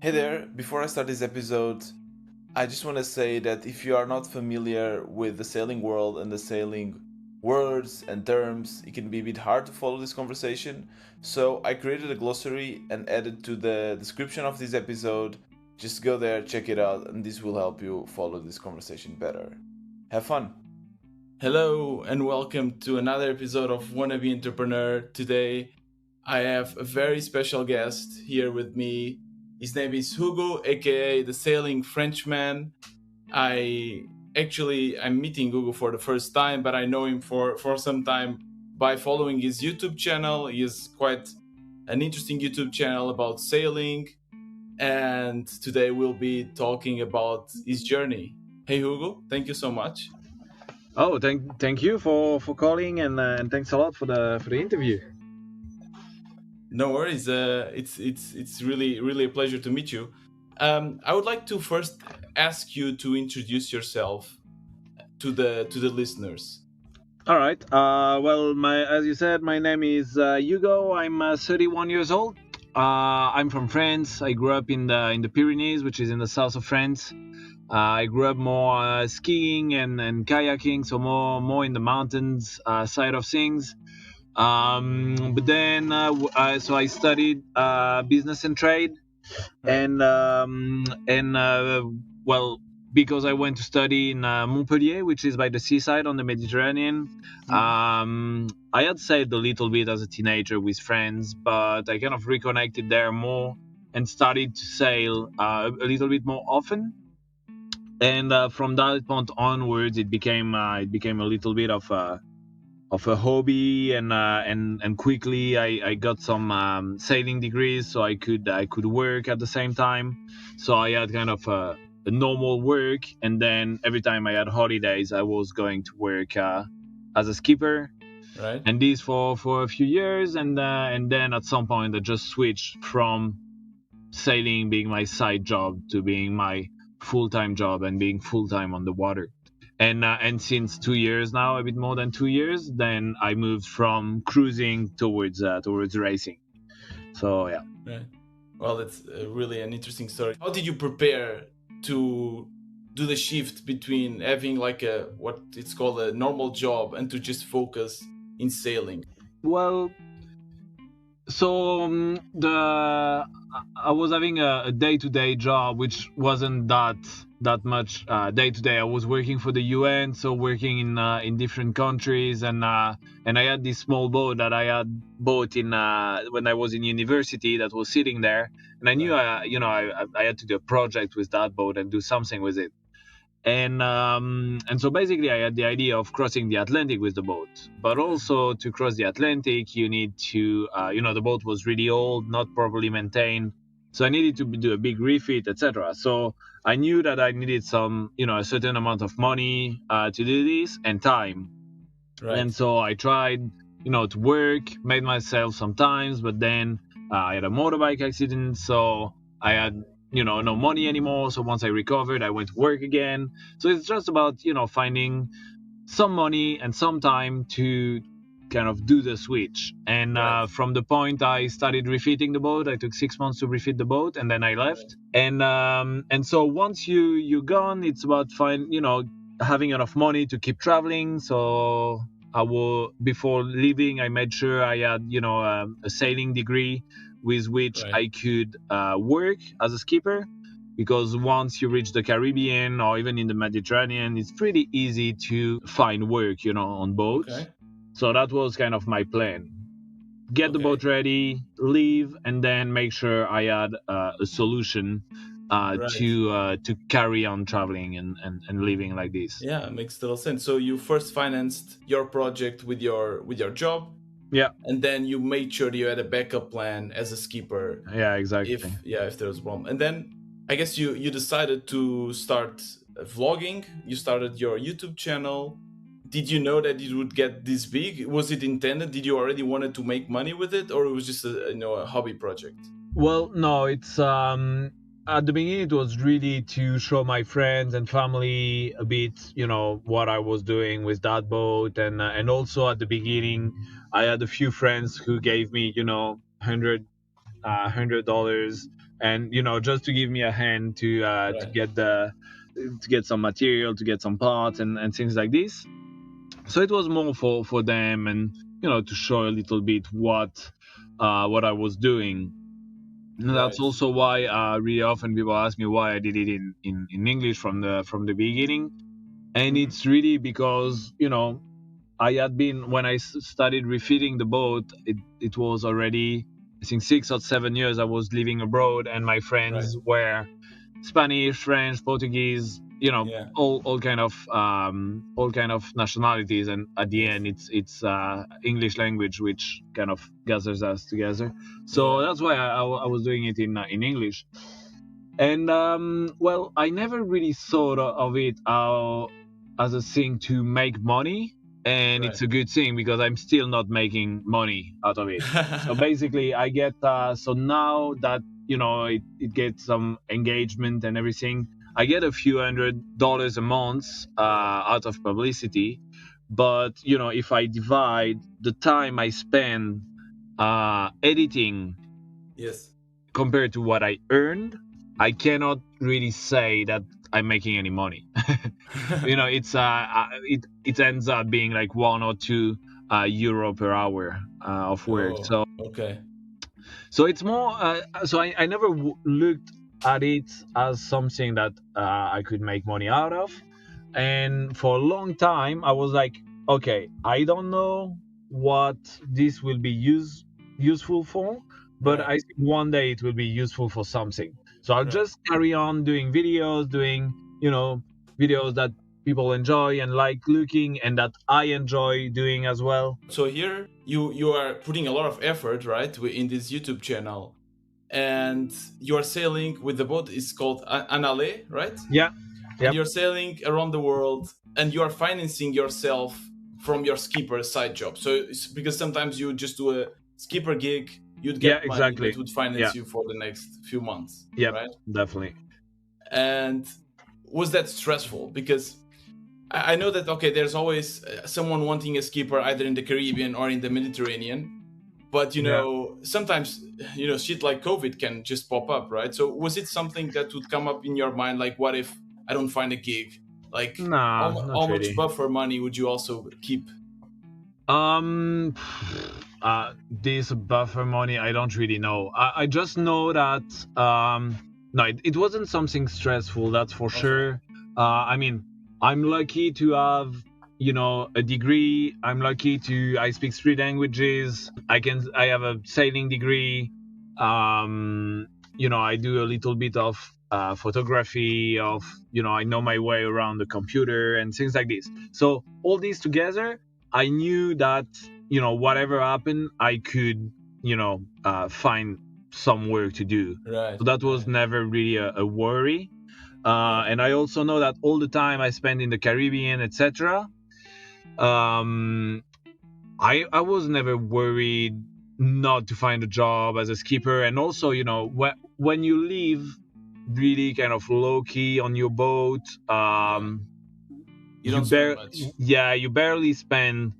Hey there, before I start this episode, I just want to say that if you are not familiar with the sailing world and the sailing words and terms, it can be a bit hard to follow this conversation. So I created a glossary and added to the description of this episode. Just go there, check it out, and this will help you follow this conversation better. Have fun! Hello, and welcome to another episode of Wannabe Entrepreneur. Today, I have a very special guest here with me. His name is Hugo, aka the Sailing Frenchman. I'm meeting Hugo for the first time, but I know him for some time by following his YouTube channel. He has quite an interesting YouTube channel about sailing, and today we'll be talking about his journey. Hey Hugo, thank you so much. Oh, thank you for calling and thanks a lot for the interview. No worries. It's really a pleasure to meet you. I would like to first ask you to introduce yourself to the listeners. All right. Well, my as you said, my name is Hugo. I'm 31 years old. I'm from France. I grew up in the Pyrenees, which is in the south of France. I grew up more skiing and kayaking, so more in the mountains side of things. But then, so I studied business and trade, Right. and well, because I went to study in Montpellier, which is by the seaside on the Mediterranean. I had sailed a little bit as a teenager with friends, but I kind of reconnected there more and started to sail a little bit more often. And from that point onwards, it became a little bit of a hobby, and quickly I got some sailing degrees, so I could work at the same time. So I had kind of a normal work, and then every time I had holidays, I was going to work as a skipper, Right. and this for a few years, and then at some point I just switched from sailing being my side job to being my full-time job and being full-time on the water. And since 2 years now, a bit more than 2 years, then I moved from cruising towards racing. So yeah. Right. Well, it's really an interesting story. How did you prepare to do the shift between having like a what it's called a normal job and to just focus in sailing? Well, so the I was having a day-to-day job, which wasn't that much day-to-day. I was working for the UN, so working in different countries, and I had this small boat that I had bought in when I was in university that was sitting there, and I knew Right. I had to do a project with that boat and do something with it. And so basically I had the idea of crossing the Atlantic with the boat, but also to cross the Atlantic you need to the boat was really old, not properly maintained, so I needed to do a big refit, etc. So I knew that I needed some, a certain amount of money to do this, and time. Right. And so I tried, to work, made myself sometimes, but then I had a motorbike accident, so I had, no money anymore. So once I recovered, I went to work again. So it's just about, finding some money and some time to kind of do the switch. And Right. from the point I started refitting the boat, I took 6 months to refit the boat, and then I left. And so once you're gone, it's about having enough money to keep traveling. So before leaving, I made sure I had, a sailing degree with which Right. I could work as a skipper. Because once you reach the Caribbean or even in the Mediterranean, it's pretty easy to find work, on boats. Okay. So that was kind of my plan. Get the Okay. boat ready, leave, and then make sure I had a solution Right. to carry on traveling and living like this. Yeah, it makes total sense. So you first financed your project with your job, Yeah, and then you made sure you had a backup plan as a skipper yeah, exactly. if there was a problem. And then I guess you decided to start vlogging. You started your YouTube channel. Did you know that it would get this big? Was it intended? Did you already wanted to make money with it, or it was just a hobby project? Well, no, it's at the beginning it was really to show my friends and family a bit, what I was doing with that boat, and also at the beginning I had a few friends who gave me, $100 $100 and just to give me a hand to Right. get some material, to get some parts and things like this. So it was more for them, and to show a little bit what I was doing. And that's Right. also why really often people ask me why I did it in English from the beginning. And Hmm. it's really because I had been, when I started refitting the boat, it was already, I think, 6 or 7 years I was living abroad, and my Right. friends were Spanish, French, Portuguese, Yeah. all kind of nationalities, and at the Yes. end it's English language which kind of gathers us together. So Yeah. that's why I was doing it in English. And well, I never really thought of it as a thing to make money, and Right. it's a good thing because I'm still not making money out of it. So basically, I get so now that it gets some engagement and everything, I get a few $100 a month Yeah. out of publicity. But if I divide the time I spend editing Yes. compared to what I earned, I cannot really say that I'm making any money. It ends up being like 1 or 2 euro per hour of work. Oh, okay. So it's more. So I never looked at it as something that I could make money out of. And for a long time, I was like, okay, I don't know what this will be useful for, but Right. I think one day it will be useful for something. So I'll Right. just carry on doing videos, videos that people enjoy and like looking, and that I enjoy doing as well. So here you are putting a lot of effort, right, in this YouTube channel, and you are sailing with the boat. It's called Anale, right? Yeah. And Yep. you're sailing around the world, and you are financing yourself from your skipper side job. So it's because sometimes you just do a skipper gig, you'd Yeah. get money that Exactly. would Yeah. finance you for the next few months, Yep. right? Definitely. And was that stressful? Because I know that, okay, there's always someone wanting a skipper either in the Caribbean or in the Mediterranean, but Yeah. sometimes shit like COVID can just pop up, right? So was it something that would come up in your mind, like, what if I don't find a gig? Like, Nah, not how much really. buffer money would you also keep? Um, this buffer money, I don't really know. I just know that no, it wasn't something stressful. That's for Okay. sure. I mean, I'm lucky to have a degree. I'm lucky to I speak 3 languages. I have a sailing degree. I do a little bit of photography. I know my way around the computer and things like this. So all these together, I knew that whatever happened, I could find some work to do. Right. So that was Right. never really a worry. Yeah. And I also know that all the time I spent in the Caribbean, etc. Um, I was never worried not to find a job as a skipper, and also when you live really kind of low key on your boat, Yeah. You you don't spend bar much. yeah you barely spend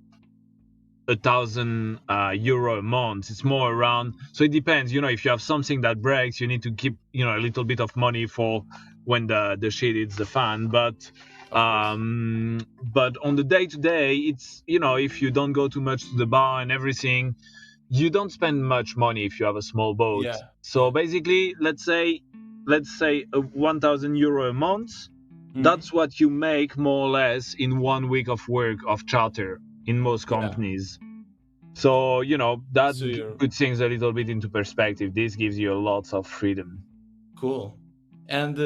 1,000 euro a month. It's more around. So it depends. If you have something that breaks, you need to keep a little bit of money for when the shit hits the fan. Of course. But on the day to day, it's if you don't go too much to the bar and everything, you don't spend much money if you have a small boat. Yeah. So Yeah. basically, let's say 1,000 euro a month. Hmm. That's what you make more or less in 1 week of work of charter in most Yeah. companies. So, that So you're puts things a little bit into perspective. This gives you lots of freedom. cool. And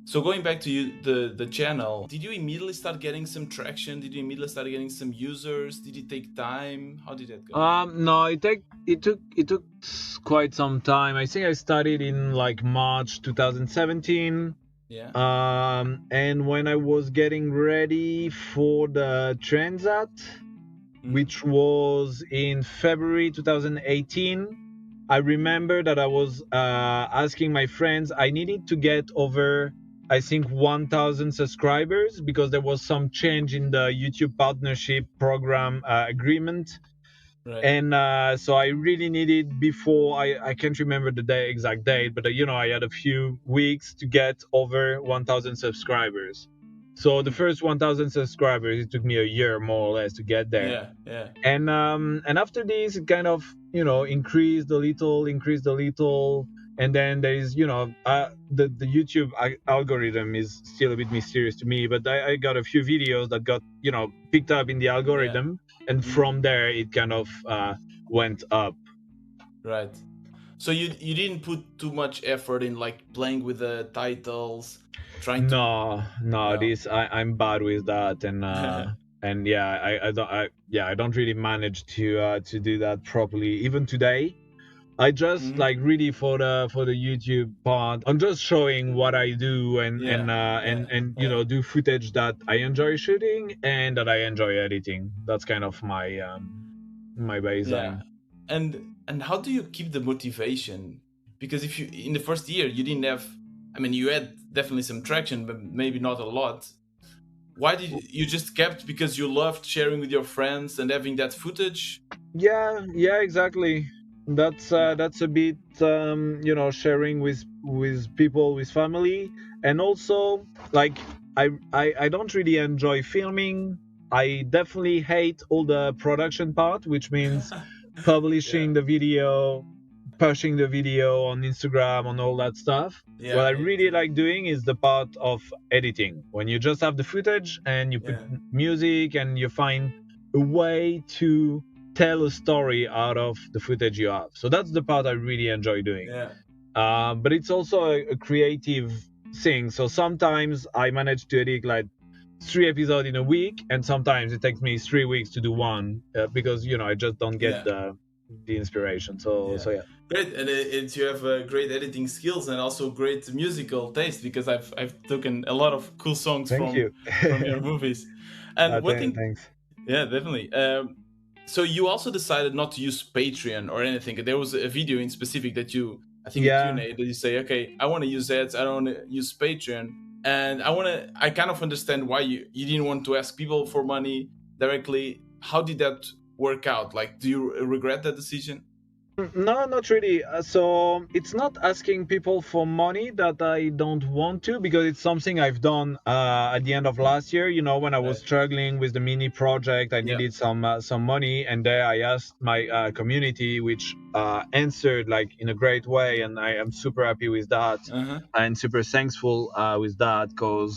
so going back to the channel, did you immediately start getting some traction? Did you immediately start getting some users? Did it take time? How did that go? No, it took quite some time. I think I started in like March 2017. Yeah. And when I was getting ready for the Transat, Hmm. which was in February 2018, I remember that I was asking my friends. I needed to get over, I think, 1,000 subscribers because there was some change in the YouTube partnership program agreement. Right. And so I really needed before I can't remember the exact date, but I had a few weeks to get over 1,000 subscribers. So the Mm. first 1,000 subscribers, it took me a year more or less to get there. Yeah. Yeah. And after this, it kind of increased a little, and then there's the YouTube algorithm is still a bit mysterious to me, but I got a few videos that got picked up in the Yeah. algorithm, and Hmm. from there it kind of went up. Right. So you didn't put too much effort in like playing with the titles, trying to. No, No. this I'm bad with that, and yeah, I don't really manage to do that properly even today. I just Hmm. like really for the YouTube part. I'm just showing what I do, Yeah. Yeah. and Yeah. do footage that I enjoy shooting and that I enjoy editing. That's kind of my Yeah. baseline. And how do you keep the motivation? Because if you in the first year you didn't have, I mean, you had definitely some traction, but maybe not a lot. Why did you just kept because you loved sharing with your friends and having that footage? Yeah, exactly. Yeah. That's a bit sharing with people, with family, and also like I don't really enjoy filming. I definitely hate all the production part, which means Yeah. publishing the video, pushing the video on Instagram, on all that stuff. What Yeah. I Yeah. really like doing is the part of editing, when you just have the footage and you put Yeah. music and you find a way to tell a story out of the footage you have. So that's the part I really enjoy doing. Yeah. But it's also a creative thing. So sometimes I manage to edit like 3 episodes in a week, and sometimes it takes me 3 weeks to do one because I just don't get Yeah. the inspiration. So Yeah, so yeah. great, and you have great editing skills and also great musical taste because I've taken a lot of cool songs Thank you. from your movies. And one thing, Thanks. yeah, definitely. So you also decided not to use Patreon or anything. There was a video in specific that I think a Yeah. Q&A that you say, okay, I want to use ads, I don't want to use Patreon, and I kind of understand why you didn't want to ask people for money directly. How did that work out? Like, do you regret that decision? No, not really. So it's not asking people for money that I don't want to, because it's something I've done at the end of last year. When I was Right. struggling with the mini project, I Yeah. needed some money, and there I asked my community, which answered like in a great way, and I am super happy with that, Uh-huh. and super thankful with that, because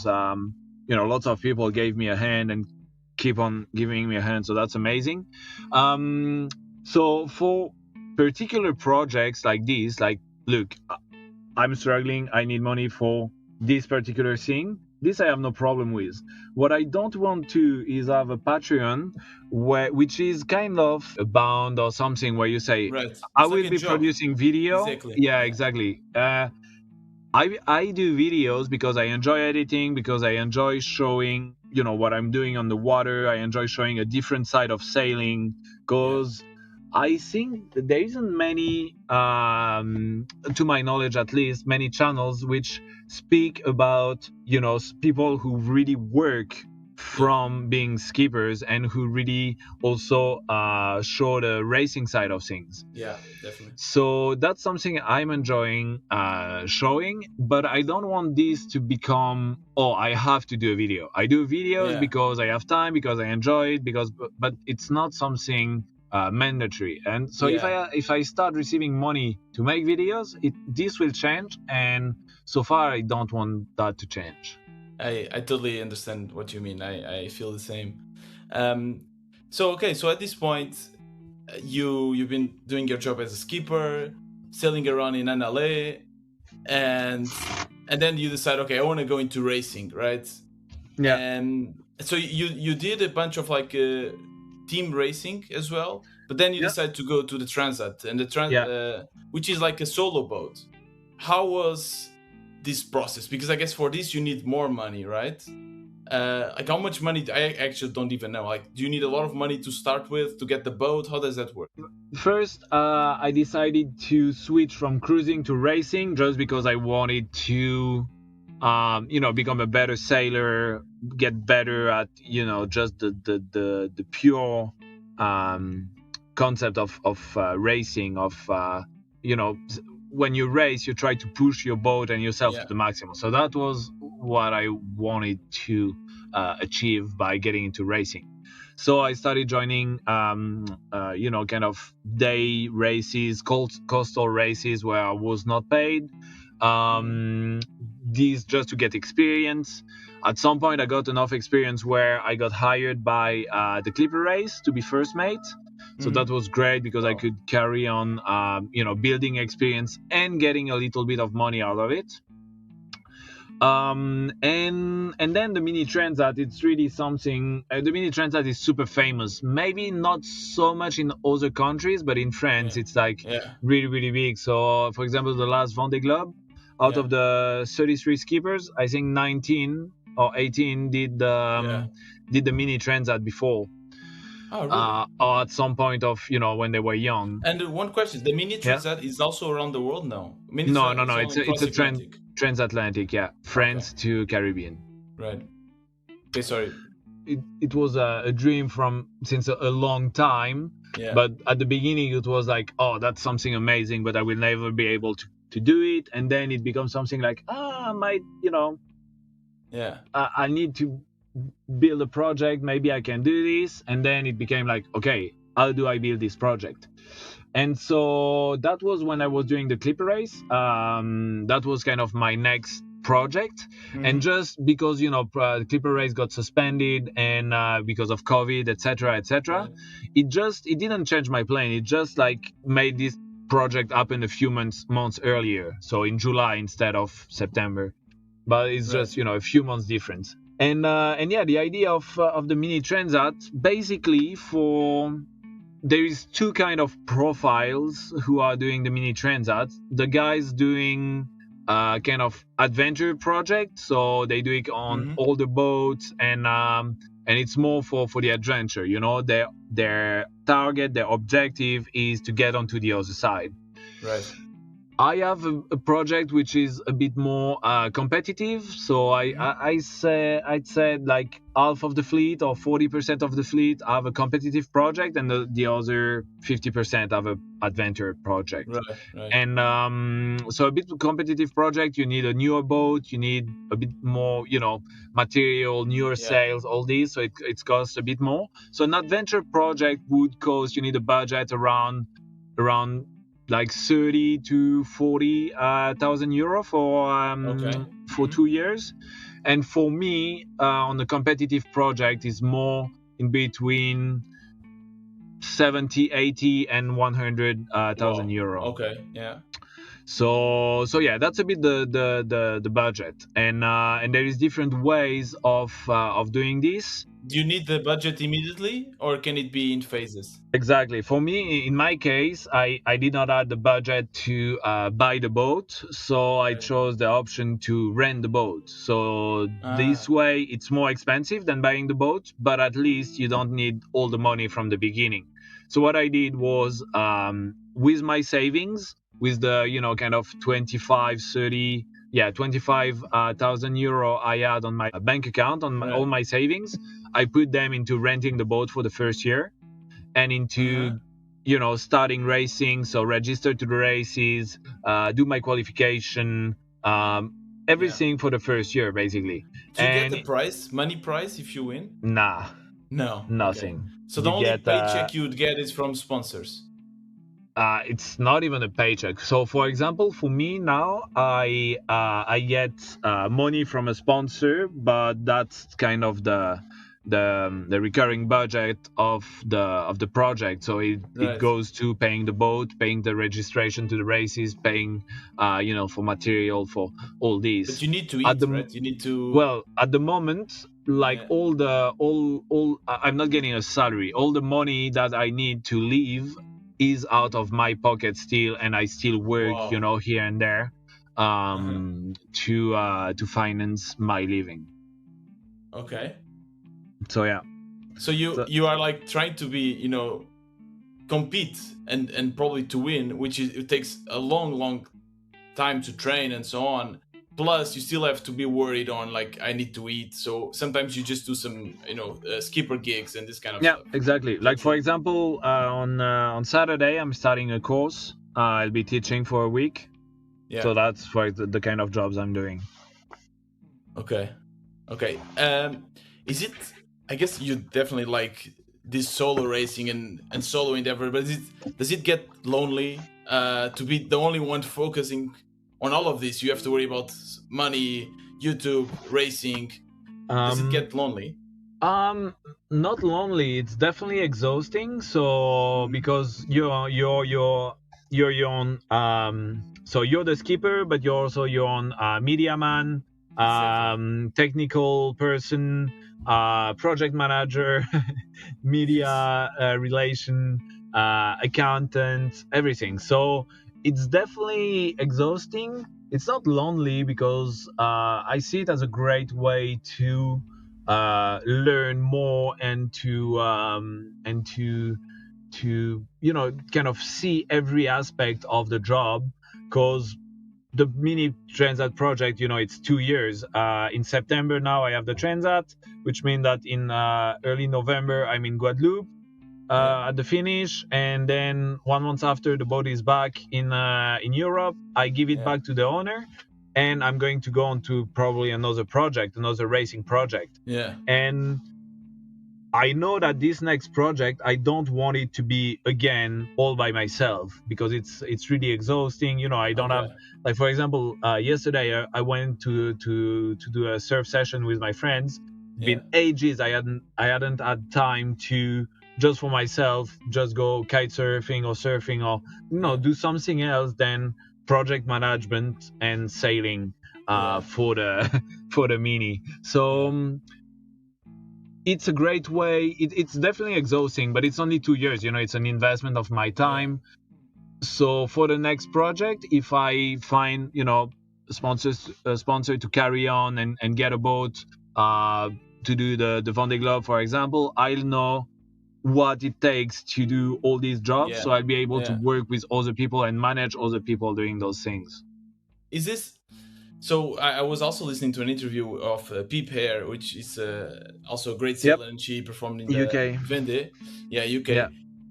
lots of people gave me a hand and keep on giving me a hand, so that's amazing. Um, so for particular projects like this, like, look, I'm struggling, I need money for this particular thing, this I have no problem with. What I don't want to is have a Patreon which is kind of a bound or something, where you say, Right. I It's like will a be job. producing video. Exactly. Yeah, Yeah. exactly. I do videos because I enjoy editing, because I enjoy showing, what I'm doing on the water. I enjoy showing a different side of sailing, Yeah. because I think that there isn't many, to my knowledge at least, many channels which speak about, people who really work Yeah. from being skippers, and who really also show the racing side of things. Yeah. Definitely. So that's something I'm enjoying showing, but I don't want this to become, oh, I have to do a video. I do videos Yeah. because I have time, because I enjoy it, but it's not something mandatory. And so Yeah. if I start receiving money to make videos, this will change. And so far, I don't want that to change. I totally understand what you mean. I feel the same. Um. So okay. So at this point, you've been doing your job as a skipper, sailing around in NLA, and then you decide, okay, I want to go into racing, right? Yeah, And so you did a bunch of like team racing as well, but then you yeah, decide to go to the Transat and yeah. which is like a solo boat. How was this process? Because I guess for this you need more money, right? Like how much money? I actually don't even know. Like, do you need a lot of money to start with to get the boat? How does that work? First, I decided to switch from cruising to racing, just because I wanted to, become a better sailor, get better at, just the pure um, concept of racing, of when you race, you try to push your boat and yourself to the maximum. So that was what I wanted to achieve by getting into racing. So I started joining, kind of day races, coastal races where I was not paid. These just to get experience. At some point, I got enough experience where I got hired by the Clipper Race to be first mate. So that was great because I could carry on, building experience and getting a little bit of money out of it. And then the Mini Transat, it's really something. The Mini Transat is super famous. Maybe not so much in other countries, but in France, it's like really, really big. So, for example, the last Vendée Globe, out of the 33 skippers, I think 19 or 18 did the Mini Transat before. Oh, really? Or at some point of when they were young. And one question: the Mini Transat is also around the world now. No. It's a transatlantic, France to Caribbean. Right. Okay, sorry. It was a dream since a long time. Yeah. But at the beginning, it was like, oh, that's something amazing, but I will never be able to do it. And then it becomes something like, I might, I need to build a project, maybe I can do this. And then it became like, okay, how do I build this project? And so that was when I was doing the Clipper Race. That was kind of my next project. And just because the Clipper Race got suspended and because of COVID, etc., it didn't change my plan. It just like made this project happen a few months earlier, so in July instead of September. But it's just a few months difference. And the idea of the Mini Transat, basically, there is two kind of profiles who are doing the Mini Transat. The guys doing kind of adventure project, so they do it on older boats, and it's more for the adventure. Their target, their objective is to get onto the other side. Right. I have a project which is a bit more competitive. So I'd say like half of the fleet or 40% of the fleet have a competitive project, and the other 50% have an adventure project. Right. And so a bit of competitive project, you need a newer boat, you need a bit more, material, newer sails, all these. So it costs a bit more. So an adventure project would cost, you need a budget around like 30 to 40,000 euro for 2 years. And for me, on the competitive project, is more in between 70, 80, and 100,000 euro. Okay, yeah. So yeah, that's a bit the budget, and there is different ways of doing this. Do you need the budget immediately, or can it be in phases? Exactly. For me, in my case, I did not have the budget to buy the boat, so I chose the option to rent the boat. So this way, it's more expensive than buying the boat, but at least you don't need all the money from the beginning. So what I did was, with my savings, with the kind of 25,000 euro I had on my bank account, on all my savings, I put them into renting the boat for the first year, and into starting racing. So register to the races, do my qualification, everything for the first year, basically. Do you get the prize, money prize, if you win? No, nothing. Okay. So the only paycheck you'd get is from sponsors. It's not even a paycheck. So, for example, for me now, I get money from a sponsor, but that's kind of the recurring budget of the project. So it goes to paying the boat, paying the registration to the races, paying for material, for all these. But you need to eat, right? You need to. Well, at the moment, like all I'm not getting a salary. All the money that I need to live is out of my pocket still, and I still work, here and there, to finance my living. Okay. So yeah. So you are like trying to be, compete and probably to win, which it takes a long time to train and so on. plus you still have to be worried on like I need to eat. So sometimes you just do some skipper gigs and this kind of Yeah, stuff. exactly. Is that Like for true? example, on Saturday I'm starting a course. I'll be teaching for a week. Yeah. So that's for the kind of jobs I'm doing. Okay. Okay. Is it? I guess you definitely like this solo racing and solo endeavor, but does it get lonely to be the only one focusing on all of this? You have to worry about money, YouTube, racing. Does it Um, get lonely? Um, Not lonely. It's definitely exhausting. So Mhm. because you're your own. So you're the skipper, but you're also your own media man, Exactly. technical person, project manager, Yes. media relation, accountant, everything. So it's definitely exhausting. It's not lonely because I see it as a great way to learn more and to kind of see every aspect of the job because the mini transat project, it's 2 years. In September now I have the transat, which means that in early November I'm in Guadeloupe Yeah. at the finish, and then 1 month after the boat is back in Europe, I give it Yeah. back to the owner, and I'm going to go on to probably another project, another racing project. Yeah. And I know that this next project, I don't want it to be again all by myself because it's really exhausting. I don't have, Okay. like, for example, yesterday I went to do a surf session with my friends. It's Yeah. been ages. I hadn't had time to just for myself just go kite surfing or surfing or Yeah. do something else than project management and sailing Yeah. for the for the mini. So. Yeah. It's a great way. It's definitely exhausting, but it's only 2 years. It's an investment of my Yeah. time. So for the next project, if I find sponsors a sponsor to carry on and get a boat to do the Vendée Globe, for example, I'll know what it takes to do all these jobs. Yeah. So I'll be able to Yeah. work with other people and manage other people doing those things. Is this so? I was also listening to an interview of Pip Hare, which is also a great Yep. sailor, and she performed in the UK. Vendée, yeah, Yeah. UK,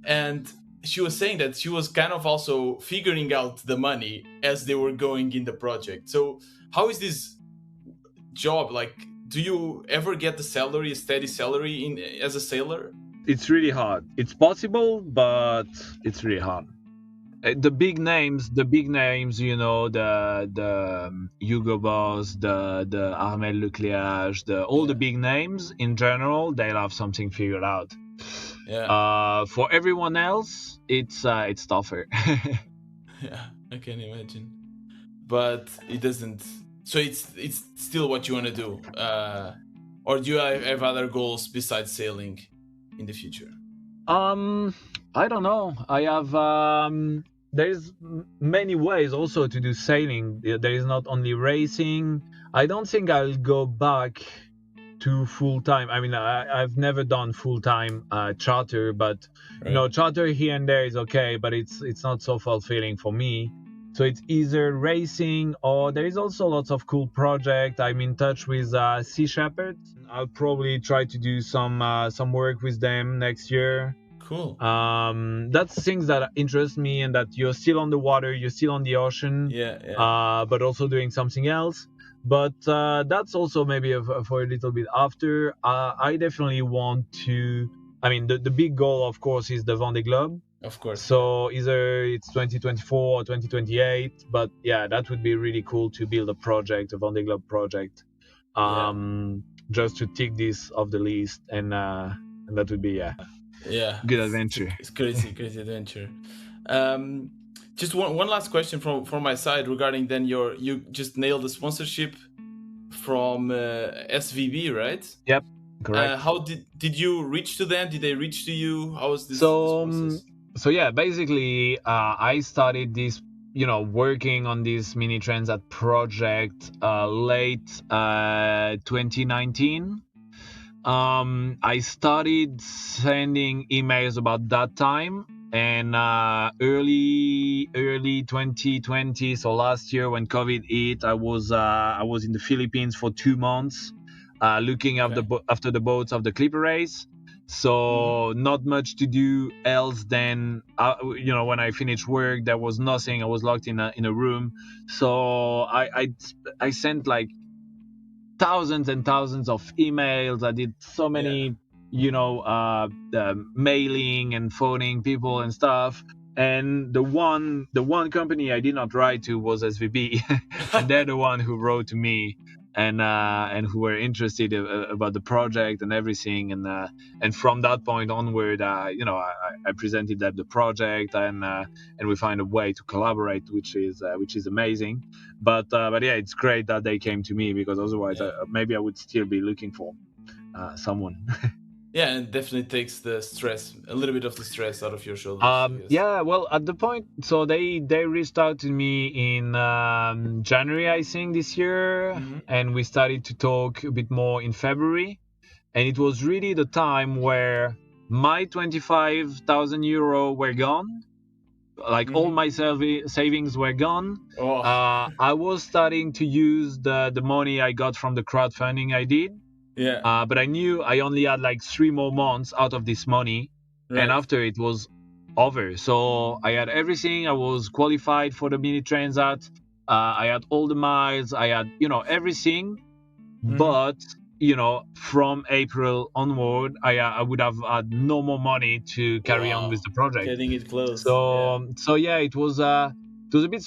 and she was saying that she was kind of also figuring out the money as they were going in the project. So how is this job like? Do you ever get the salary, a steady salary in as a sailor? It's really hard. It's possible, but it's really hard. The big names, the Hugo Boss, the Armel Lecléage, all the Yeah. big names in general, they'll have something figured out. Yeah. For everyone else, it's tougher. Yeah, I can imagine. But it doesn't. So it's still what you want to do, or do you have other goals besides sailing in the future? um, I don't know. I have there's many ways also to do sailing. There is not only racing. I don't think I'll go back to full time. I mean, I've never done full time charter, but Right. charter here and there is okay, but it's not so fulfilling for me. So it's either racing or there is also lots of cool project. I'm in touch with Sea Shepherd. I'll probably try to do some work with them next year. Cool. That's things that interest me and that you're still on the water, you're still on the ocean, Yeah. Yeah. but also doing something else. But that's also maybe for a little bit after. I definitely want to. I mean, the big goal, of course, is the Vendée Globe. Of course. Yeah. So either it's 2024 or 2028. But yeah, that would be really cool to build a project, a Vendée Globe project, Yeah. just to tick this off the list, and that would be Yeah. good It's adventure. it's crazy, crazy adventure. Um, just one last question from my side regarding then you just nailed the sponsorship from SVB, right? Yep, correct. How did you reach to them? Did they reach to you? How was this So, process? so yeah, basically, I started this, working on this mini transat project late 2019. I started sending emails about that time, and early early 2020, so last year when COVID hit, I was in the Philippines for 2 months, looking Okay. after the boats of the Clipper race. So not much to do else than when I finished work, there was nothing. I was locked in a room. So I sent like thousands and thousands of emails. I did so Yeah. many, mailing and phoning people and stuff. And the one company I did not write to was SVB, and they're the one who wrote to me and who were interested about the project and everything. And from that point onward, I presented them the project and we find a way to collaborate, which is amazing. But yeah, it's great that they came to me because otherwise, Yeah. maybe I would still be looking for someone. Yeah, and it definitely takes the stress, a little bit of the stress out of your shoulders, I guess. Yeah, well, at the point, so they reached out to me in January, I think, this year, Mm-hmm. and we started to talk a bit more in February, and it was really the time where my 25,000 euro were gone, like all Mm-hmm. my savings were gone. Oh, I was starting to use the money I got from the crowdfunding I did. yeah. But I knew I only had like 3 more months out of this money, and Right. after it was over. So I had everything. I was qualified for the Mini Transat. I had all the miles. I had everything. Mm-hmm. But from April onward, I would have had no more money to carry on with Wow. the project. Getting it close. Yeah. So yeah, it was a bit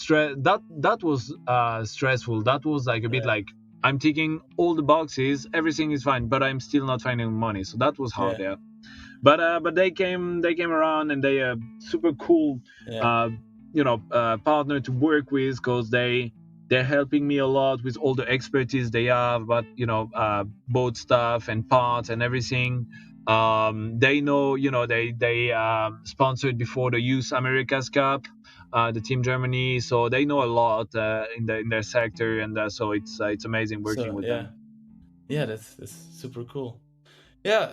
that was stressful. That was like a bit Yeah. like I'm ticking all the boxes, everything is fine, but I'm still not finding money. So that was hard Yeah. there. But they came around, and they are super cool Yeah. uh partner to work with, because they're helping me a lot with all the expertise they have about boat stuff and parts and everything. They know, they sponsored before the Youth Americas Cup, the Team Germany, so they know a lot in their sector, and so it's amazing working So with yeah. them. Yeah, that's super cool. Yeah,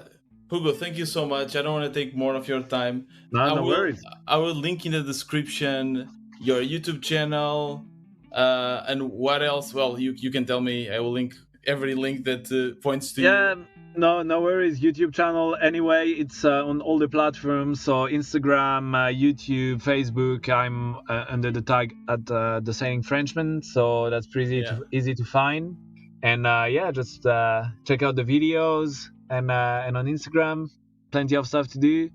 Hugo, thank you so much. I don't want to take more of your time. No, I no will worries. I will link in the description your YouTube channel, and what else? Well, you can tell me. I will link every link that points to Yeah, you. no worries. YouTube channel anyway. It's on all the platforms. So Instagram, YouTube, Facebook. I'm under the tag at the Sailing Frenchman. So that's pretty Yeah, easy to find. And yeah, just check out the videos, and on Instagram, plenty of stuff to do.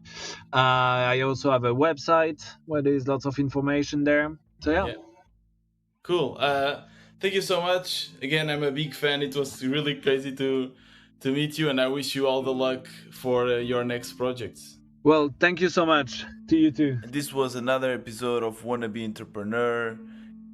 I also have a website where there's lots of information there. So yeah. yeah, cool. Thank you so much. Again, I'm a big fan. It was really crazy to meet you, and I wish you all the luck for your next projects. Well, thank you so much to you too. This was another episode of Wannabe Entrepreneur.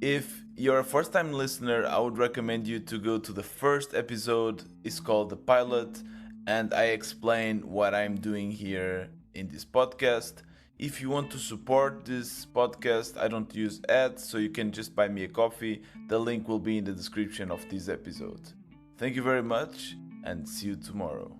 If you're a first time listener, I would recommend you to go to the first episode. It's called The Pilot, and I explain what I'm doing here in this podcast. If you want to support this podcast, I don't use ads, so you can just buy me a coffee. The link will be in the description of this episode. Thank you very much, and see you tomorrow.